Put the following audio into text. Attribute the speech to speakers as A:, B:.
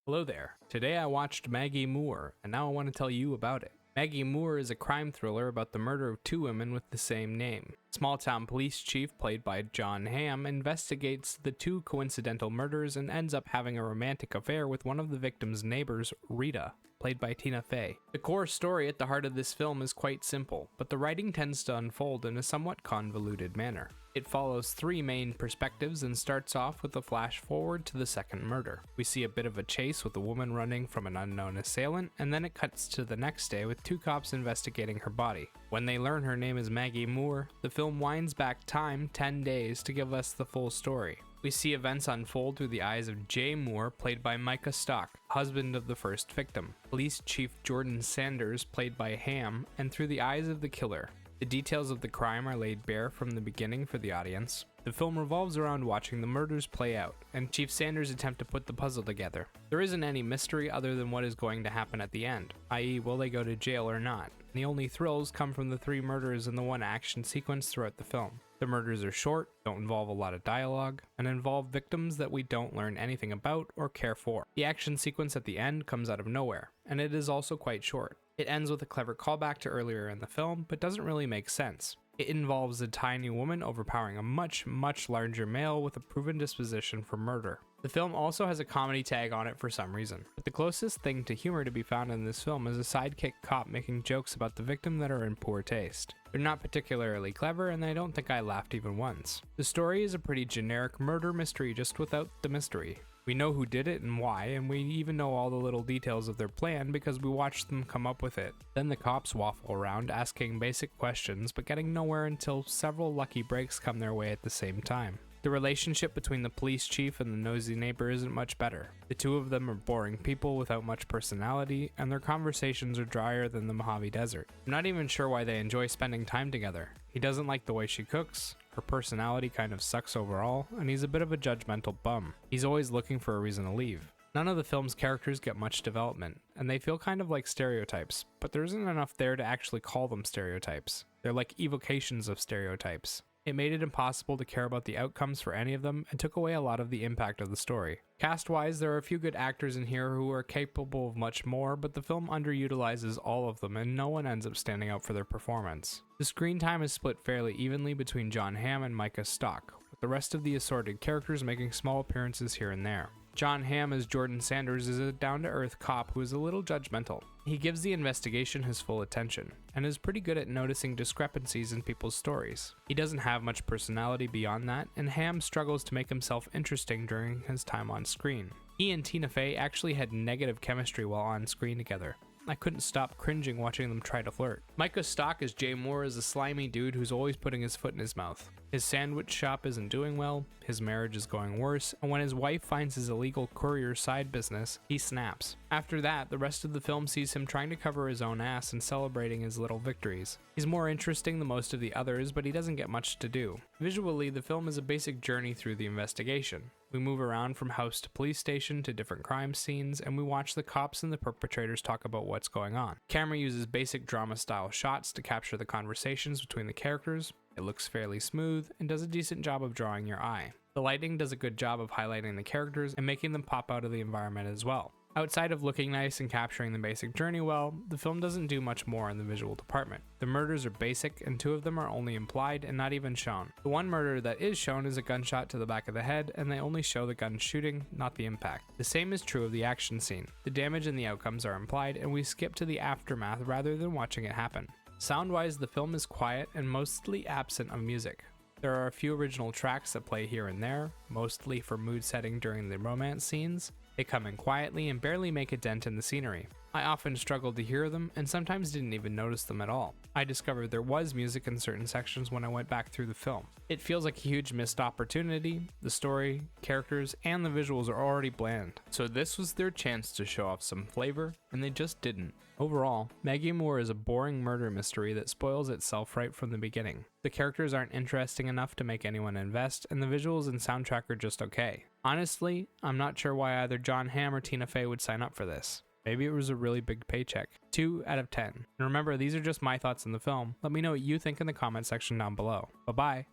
A: Hello there. Today I watched Maggie Moore, and now I want to tell you about it. Maggie Moore is a crime thriller about the murder of two women with the same name. Small-town police chief, played by Hamm, investigates the two coincidental murders and ends up having a romantic affair with one of the victim's neighbors, Rita, played by Tina Fey. The core story at the heart of this film is quite simple, but the writing tends to unfold in a somewhat convoluted manner. It follows three main perspectives and starts off with a flash forward to the second murder. We see a bit of a chase with a woman running from an unknown assailant, and then it cuts to the next day with two cops investigating her body. When they learn her name is Maggie Moore, the film winds back time 10 days to give us the full story. We see events unfold through the eyes of Jay Moore, played by Micah Stock, husband of the first victim, Police Chief Jordan Sanders, played by Hamm, and through the eyes of the killer. The details of the crime are laid bare from the beginning for the audience. The film revolves around watching the murders play out, and Chief Sanders' attempt to put the puzzle together. There isn't any mystery other than what is going to happen at the end, i.e. will they go to jail or not. The only thrills come from the three murders and the one action sequence throughout the film. The murders are short, don't involve a lot of dialogue, and involve victims that we don't learn anything about or care for. The action sequence at the end comes out of nowhere, and it is also quite short. It ends with a clever callback to earlier in the film, but doesn't really make sense. It involves a tiny woman overpowering a much larger male with a proven disposition for murder. The film also has a comedy tag on it for some reason, but the closest thing to humor to be found in this film is a sidekick cop making jokes about the victim that are in poor taste. They're not particularly clever, and I don't think I laughed even once. The story is a pretty generic murder mystery just without the mystery. We know who did it and why, and we even know all the little details of their plan because we watched them come up with it. Then the cops waffle around asking basic questions but getting nowhere until several lucky breaks come their way at the same time. The relationship between the police chief and the nosy neighbor isn't much better. The two of them are boring people without much personality, and their conversations are drier than the Mojave Desert. I'm not even sure why they enjoy spending time together. He doesn't like the way she cooks, her personality kind of sucks overall, and he's a bit of a judgmental bum. He's always looking for a reason to leave. None of the film's characters get much development, and they feel kind of like stereotypes, but there isn't enough there to actually call them stereotypes. They're like evocations of stereotypes. It made it impossible to care about the outcomes for any of them and took away a lot of the impact of the story. Cast-wise, there are a few good actors in here who are capable of much more, but the film underutilizes all of them and no one ends up standing out for their performance. The screen time is split fairly evenly between Hamm and Micah Stock, with the rest of the assorted characters making small appearances here and there. Hamm as Jordan Sanders is a down-to-earth cop who is a little judgmental. He gives the investigation his full attention, and is pretty good at noticing discrepancies in people's stories. He doesn't have much personality beyond that, and Hamm struggles to make himself interesting during his time on screen. He and Tina Fey actually had negative chemistry while on screen together. I couldn't stop cringing watching them try to flirt. Micah Stock as Jay Moore is a slimy dude who's always putting his foot in his mouth. His sandwich shop isn't doing well, his marriage is going worse, and when his wife finds his illegal courier side business, he snaps. After that, the rest of the film sees him trying to cover his own ass and celebrating his little victories. He's more interesting than most of the others, but he doesn't get much to do. Visually, the film is a basic journey through the investigation. We move around from house to police station to different crime scenes, and we watch the cops and the perpetrators talk about what's going on. Camera uses basic drama-style shots to capture the conversations between the characters. It looks fairly smooth and does a decent job of drawing your eye. The lighting does a good job of highlighting the characters and making them pop out of the environment as well. Outside of looking nice and capturing the basic journey well, the film doesn't do much more in the visual department. The murders are basic, and two of them are only implied and not even shown. The one murder that is shown is a gunshot to the back of the head, and they only show the gun shooting, not the impact. The same is true of the action scene. The damage and the outcomes are implied, and we skip to the aftermath rather than watching it happen. Sound-wise, the film is quiet and mostly absent of music. There are a few original tracks that play here and there, mostly for mood setting during the romance scenes. They come in quietly and barely make a dent in the scenery. I often struggled to hear them and sometimes didn't even notice them at all. I discovered there was music in certain sections when I went back through the film. It feels like a huge missed opportunity. The story, characters, and the visuals are already bland. So this was their chance to show off some flavor, and they just didn't. Overall, Maggie Moore is a boring murder mystery that spoils itself right from the beginning. The characters aren't interesting enough to make anyone invest, and the visuals and soundtrack are just okay. Honestly, I'm not sure why either Hamm or Tina Fey would sign up for this. Maybe it was a really big paycheck. 2 out of 10. And remember, these are just my thoughts on the film. Let me know what you think in the comment section down below. Bye bye.